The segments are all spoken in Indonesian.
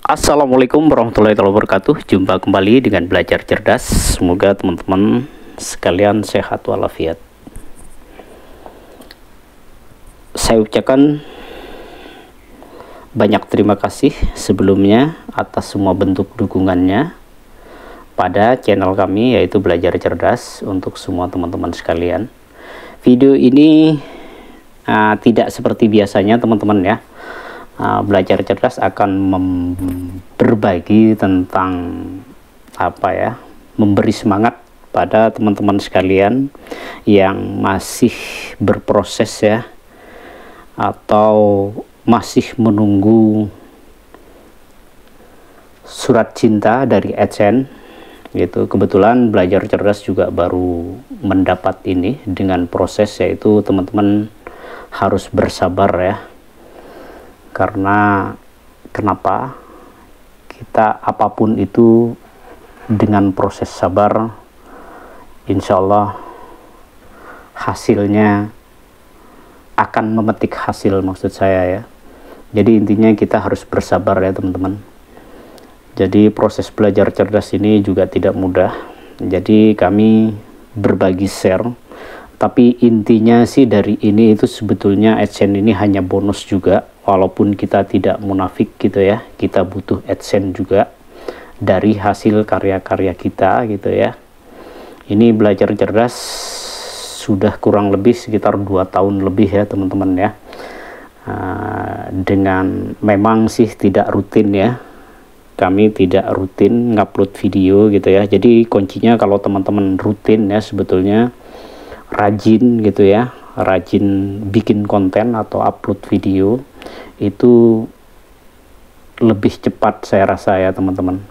Assalamualaikum warahmatullahi wabarakatuh. Jumpa kembali dengan Belajar Cerdas. Semoga teman-teman sekalian sehat walafiat. Saya ucapkan banyak terima kasih sebelumnya atas semua bentuk dukungannya pada channel kami, yaitu Belajar Cerdas, untuk semua teman-teman sekalian. Video ini tidak seperti biasanya teman-teman ya. Belajar Cerdas akan berbagi tentang memberi semangat pada teman-teman sekalian yang masih berproses ya, atau masih menunggu surat cinta dari AdSense gitu. Kebetulan Belajar Cerdas juga baru mendapat ini dengan proses, yaitu teman-teman harus bersabar ya. Karena kenapa? Kita apapun itu dengan proses sabar, insya Allah hasilnya akan memetik hasil, maksud saya ya. Jadi intinya kita harus bersabar ya teman-teman. Jadi proses Belajar Cerdas ini juga tidak mudah. Jadi kami berbagi share, tapi intinya sih dari ini itu sebetulnya AdSense ini hanya bonus juga. Walaupun kita tidak munafik gitu ya, kita butuh AdSense juga dari hasil karya-karya kita gitu ya. Ini Belajar Cerdas sudah kurang lebih sekitar 2 tahun lebih ya teman-teman ya. Dengan memang sih tidak rutin ya, kami tidak rutin ngupload video gitu ya. Jadi kuncinya kalau teman-teman rutin ya, sebetulnya rajin gitu ya, rajin bikin konten atau upload video, itu lebih cepat saya rasa ya teman-teman.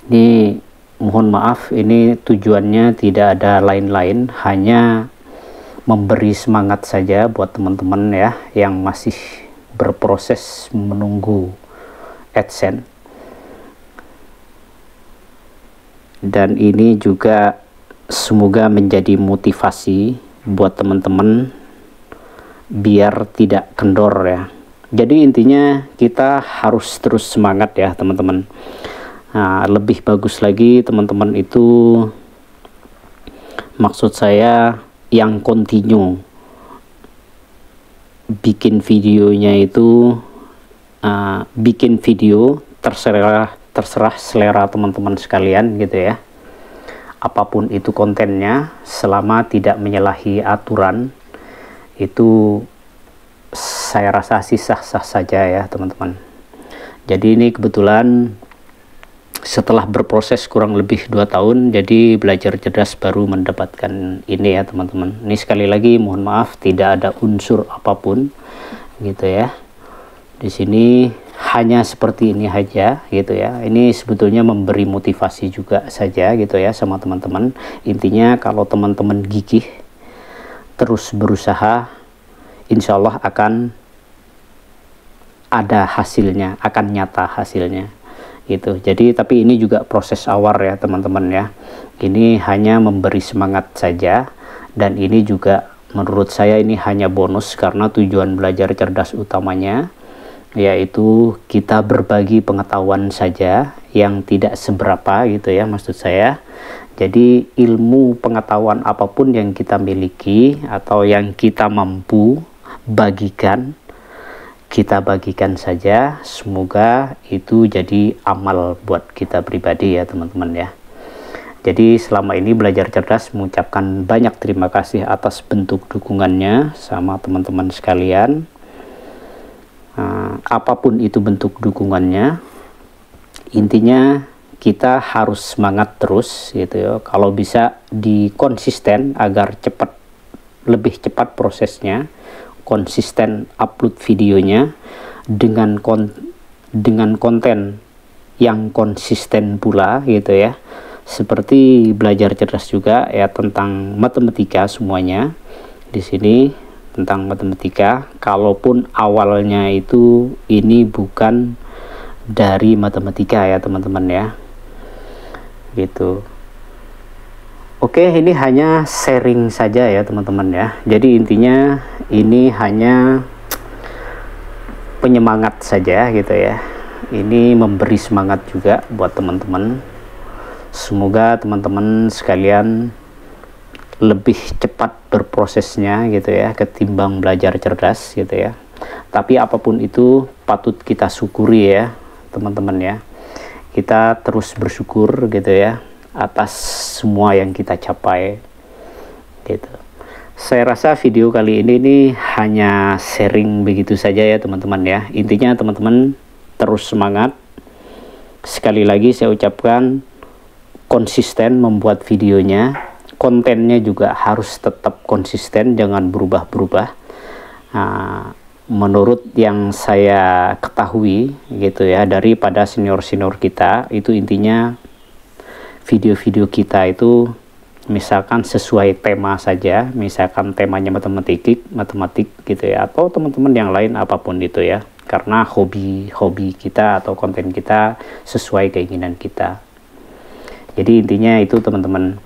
Ini mohon maaf, ini tujuannya tidak ada lain-lain, hanya memberi semangat saja buat teman-teman ya yang masih berproses menunggu AdSense. Dan ini juga semoga menjadi motivasi buat teman-teman biar tidak kendor ya. Jadi intinya kita harus terus semangat ya teman-teman. Lebih bagus lagi teman-teman itu, maksud saya yang continue bikin videonya itu, bikin video terserah selera teman-teman sekalian gitu ya. Apapun itu kontennya, selama tidak menyalahi aturan, itu saya rasa sih sah-sah saja ya teman-teman. Jadi ini kebetulan setelah berproses kurang lebih 2 tahun, jadi Belajar Cerdas baru mendapatkan ini ya teman-teman. Ini sekali lagi mohon maaf, tidak ada unsur apapun gitu ya. Di sini hanya seperti ini aja gitu ya. Ini sebetulnya memberi motivasi juga saja gitu ya sama teman-teman. Intinya kalau teman-teman gigih terus berusaha, insya Allah akan ada hasilnya, akan nyata hasilnya gitu. Jadi tapi ini juga proses awal ya teman-teman ya. Ini hanya memberi semangat saja, dan ini juga menurut saya ini hanya bonus, karena tujuan Belajar Cerdas utamanya yaitu kita berbagi pengetahuan saja yang tidak seberapa gitu ya, maksud saya. Jadi ilmu pengetahuan apapun yang kita miliki atau yang kita mampu bagikan, kita bagikan saja. Semoga itu jadi amal buat kita pribadi ya teman-teman ya. Jadi selama ini Belajar Cerdas mengucapkan banyak terima kasih atas bentuk dukungannya sama teman-teman sekalian. Apapun itu bentuk dukungannya, intinya kita harus semangat terus gitu ya. Kalau bisa dikonsisten agar lebih cepat prosesnya, konsisten upload videonya dengan konten yang konsisten pula gitu ya. Seperti Belajar Cerdas juga ya, tentang matematika semuanya di sini, tentang matematika. Kalaupun awalnya itu ini bukan dari matematika ya teman-teman ya gitu. Oke, ini hanya sharing saja ya teman-teman ya. Jadi intinya ini hanya penyemangat saja gitu ya. ini memberi semangat juga buat teman-teman. Semoga teman-teman sekalian lebih cepat berprosesnya gitu ya, ketimbang belajar cerdas gitu ya. Tapi apapun itu patut kita syukuri ya teman-teman ya. Kita terus bersyukur gitu ya atas semua yang kita capai gitu. Saya rasa video kali ini hanya sharing begitu saja ya teman-teman ya. Intinya teman-teman terus semangat. Sekali lagi saya ucapkan konsisten membuat videonya, kontennya juga harus tetap konsisten, jangan berubah-berubah. Menurut yang saya ketahui gitu ya, daripada senior-senior kita, itu intinya video-video kita itu misalkan sesuai tema saja, misalkan temanya matematik gitu ya, atau teman-teman yang lain apapun itu ya, karena hobi kita atau konten kita sesuai keinginan kita. Jadi intinya itu teman-teman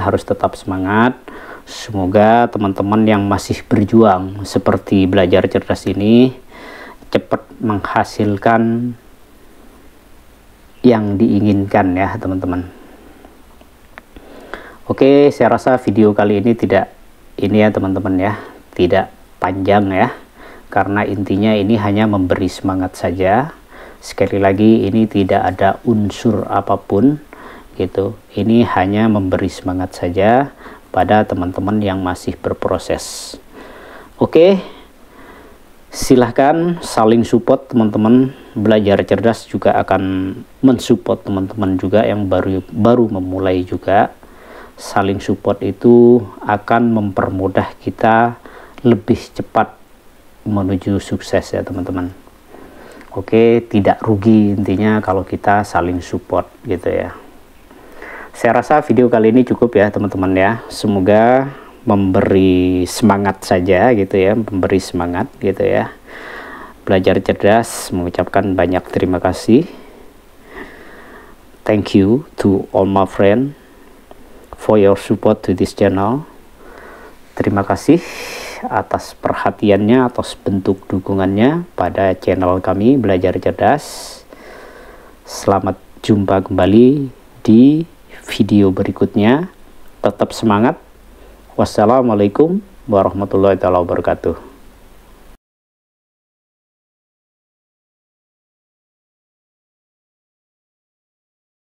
harus tetap semangat. Semoga teman-teman yang masih berjuang seperti belajar cerdas ini cepat menghasilkan yang diinginkan ya teman-teman. Oke, saya rasa video kali ini tidak teman-teman ya, tidak panjang ya, karena intinya ini hanya memberi semangat saja. Sekali lagi ini tidak ada unsur apapun gitu, ini hanya memberi semangat saja pada teman-teman yang masih berproses. Oke, silahkan saling support teman-teman. Belajar cerdas juga akan mensupport teman-teman juga yang baru memulai juga. Saling support itu akan mempermudah kita lebih cepat menuju sukses ya teman-teman. Oke, tidak rugi intinya kalau kita saling support gitu ya. Saya rasa video kali ini cukup ya teman-teman ya. Semoga memberi semangat saja gitu ya, memberi semangat gitu ya. Belajar cerdas, mengucapkan banyak terima kasih. Thank you to all my friends for your support to this channel. Terima kasih atas perhatiannya, atas bentuk dukungannya pada channel kami Belajar Cerdas. Selamat jumpa kembali di video berikutnya. Tetap semangat. Wassalamualaikum warahmatullahi wabarakatuh.